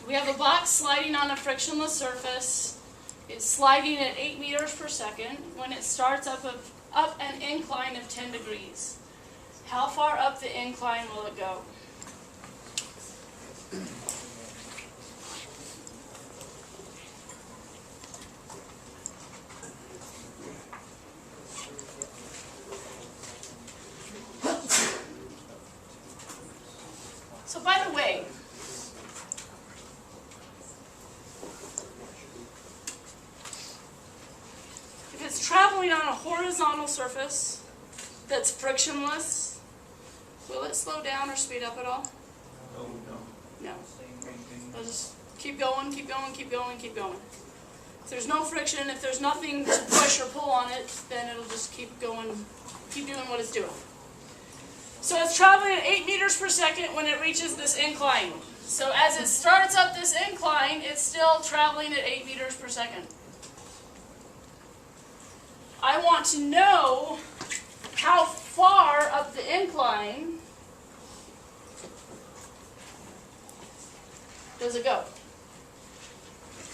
We have a box sliding on a frictionless surface. It's sliding at 8 meters per second when it starts up an incline of 10 degrees. How far up the incline will it go? So by the way, if it's traveling on a horizontal surface that's frictionless, will it slow down or speed up at all? No. It'll just keep going, keep going, keep going, keep going. If there's no friction, if there's nothing to push or pull on it, then it'll just keep going, keep doing what it's doing. So it's traveling at 8 meters per second when it reaches this incline. So as it starts up this incline, it's still traveling at 8 meters per second. I want to know how far up the incline does it go.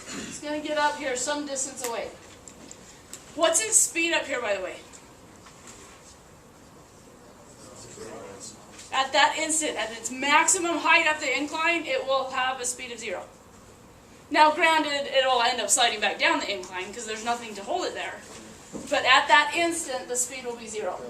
It's going to get up here some distance away. What's its speed up here, by the way? At that instant, at its maximum height up the incline, it will have a speed of 0. Now, granted, it'll end up sliding back down the incline because there's nothing to hold it there. But at that instant, the speed will be 0.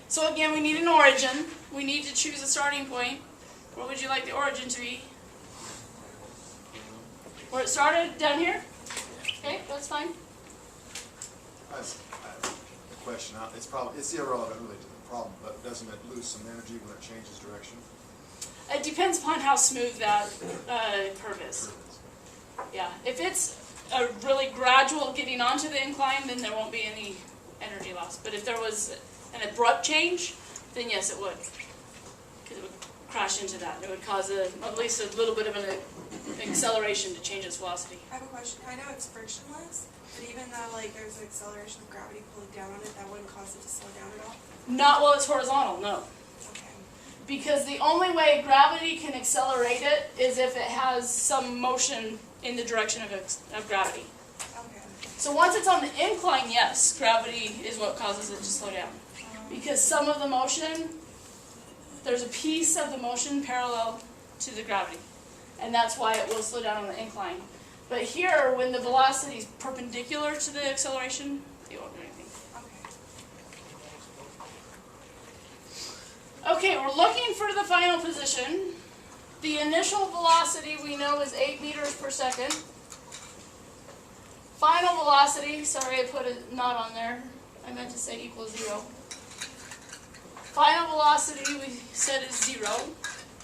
So again, we need an origin. We need to choose a starting point. Where would you like the origin to be? Where it started? Down here? Okay, that's fine. I have a question. It's irrelevant really to the problem, but doesn't it lose some energy when it changes direction? It depends upon how smooth that curve is. Yeah, if it's a really gradual getting onto the incline, then there won't be any energy loss. But if there was an abrupt change, then yes, it would. Because it would crash into that. It would cause at least a little bit of an acceleration to change its velocity. I have a question. I know it's frictionless, but even though there's an acceleration of gravity pulling down on it, that wouldn't cause it to slow down at all? Not while it's horizontal, no. Okay. Because the only way gravity can accelerate it is if it has some motion in the direction of gravity. Okay. So once it's on the incline, yes, gravity is what causes it to slow down. Because some of the motion, there's a piece of the motion parallel to the gravity. And that's why it will slow down on the incline. But here, when the velocity is perpendicular to the acceleration, it won't do anything. Okay, we're looking for the final position. The initial velocity we know is 8 meters per second. Final velocity, sorry I put a not on there. I meant to say equals 0. Final velocity we said is 0.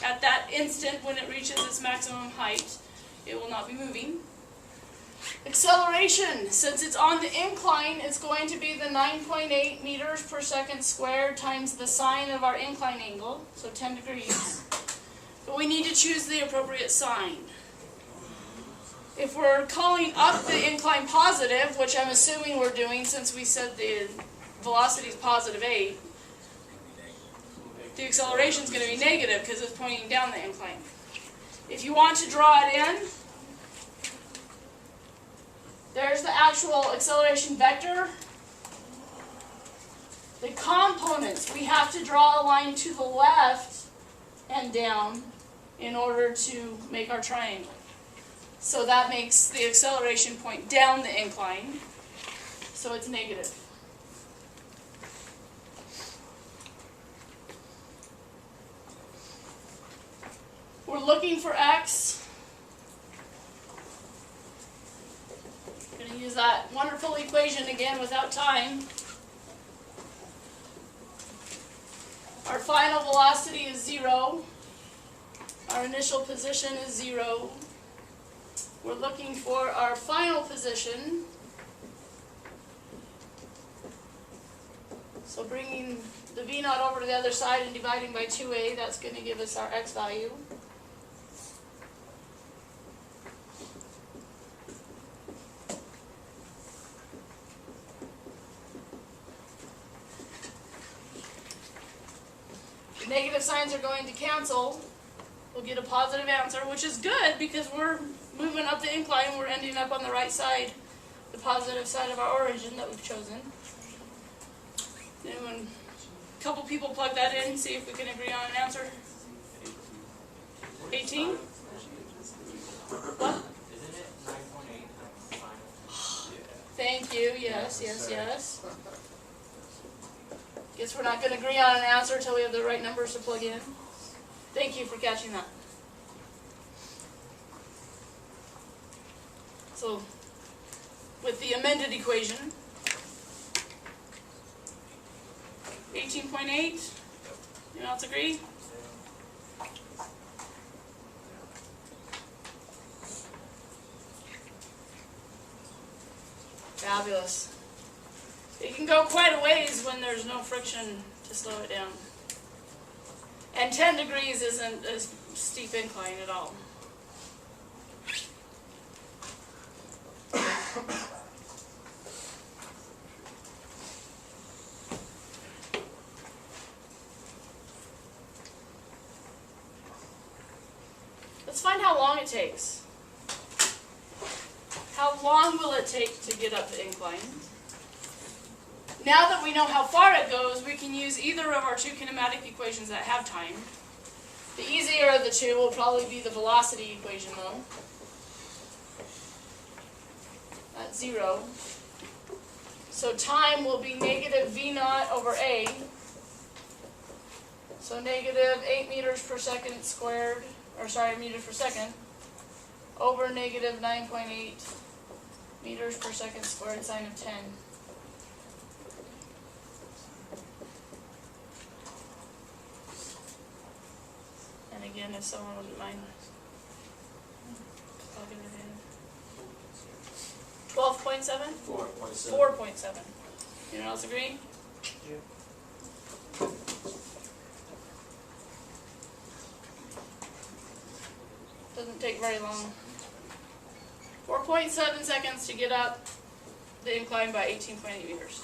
At that instant when it reaches its maximum height, it will not be moving. Acceleration, since it's on the incline, it's going to be the 9.8 meters per second squared times the sine of our incline angle, so 10 degrees. But we need to choose the appropriate sign. If we're calling up the incline positive, which I'm assuming we're doing since we said the velocity is positive 8, the acceleration is going to be negative because it's pointing down the incline. If you want to draw it in, there's the actual acceleration vector. The components, we have to draw a line to the left and down in order to make our triangle. So that makes the acceleration point down the incline, so it's negative. We're looking for x. I'm going to use that wonderful equation again without time. Our final velocity is 0. Our initial position is 0. We're looking for our final position. So bringing the v naught over to the other side and dividing by 2a, that's going to give us our x value. Negative signs are going to cancel. We'll get a positive answer, which is good because we're moving up the incline. We're ending up on the right side, the positive side of our origin that we've chosen. And when a couple people plug that in, see if we can agree on an answer. 18? What? Isn't it 9.8 final? Thank you. Yes, yes, yes. Guess we're not going to agree on an answer until we have the right numbers to plug in. Thank you for catching that. So, with the amended equation, 18.8, you else agree? Fabulous. It can go quite a ways when there's no friction to slow it down. And 10 degrees isn't a steep incline at all. Let's find how long it takes. How long will it take to get up the incline? Now that we know how far it goes, we can use either of our two kinematic equations that have time. The easier of the two will probably be the velocity equation though. That's 0. So time will be negative v naught over a. So negative 8 meters per second squared, or sorry, meters per second, over negative 9.8 meters per second squared sine of 10. And again, if someone wouldn't mind plugging it in. 12.7? 4.7. 4.7. Anyone else agree? Doesn't take very long. 4.7 seconds to get up the incline by 18.8 meters.